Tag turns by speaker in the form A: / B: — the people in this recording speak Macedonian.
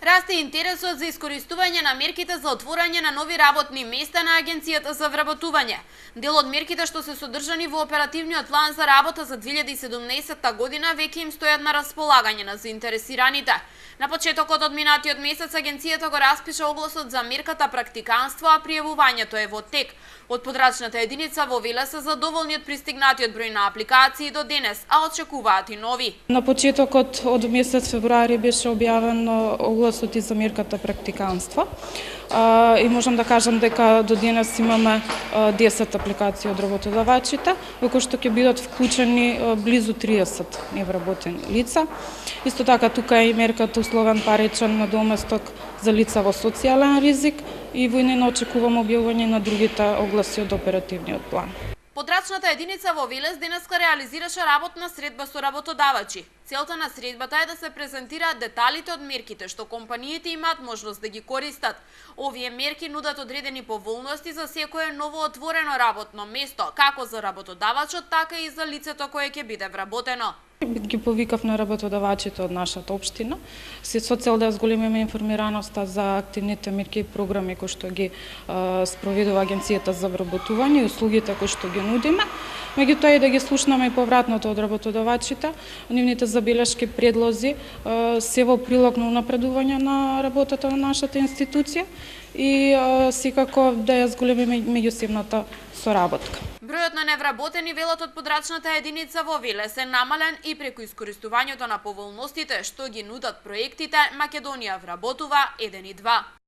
A: Расте интересот за искористување на мерките за отворање на нови работни места на Агенцијата за вработување. Дел од мерките што се содржани во оперативниот план за работа за 2017 година веќе им стојат на располагање на заинтересираните. На почетокот од минатиот месец Агенцијата го распиша огласот за мерката практиканство, а пријавувањето е во тек. Од подрачната единица во Велес се задоволни од пристигнатиот број на апликации до денес, а очекуваат и нови.
B: На почетокот од месец февруари беше објавен огласот и за мерката практиканство. И можам да кажам дека до денес имаме 10 апликации од работодавачите, во кои што ќе бидат вклучени близу 30 невработени лица. Исто така тука е и мерката условен паричен надоместок за лица во социјален ризик и во нејно очекувам објавување на другите огласи од оперативниот план.
A: Подрачната единица во Велес денеска реализираше работна средба со работодавачи. Целта на средбата е да се презентираат деталите од мерките што компаниите имаат можност да ги користат. Овие мерки нудат одредени поволности за секое ново отворено работно место, како за работодавачот, така и за лицето кое ќе биде вработено.
B: Ги повикав на работодавачите од нашата општина, со цел да зголемиме информираноста за активните мерки и програми кои што ги спроведува Агенцијата за вработување и услугите кои што ги нудиме. Меѓутоа и да ги слушнаме и повратното од работодавачите, нивните забелешки, предлози се во прилог на унапредување на работата на нашата институција и секако да ја зголемиме меѓусебната соработка.
A: Бројот на невработени, велат од подрачната единица во Велес, е намален и преку искористувањето на поволностите што ги нудат проектите Македонија вработува 1 и 2.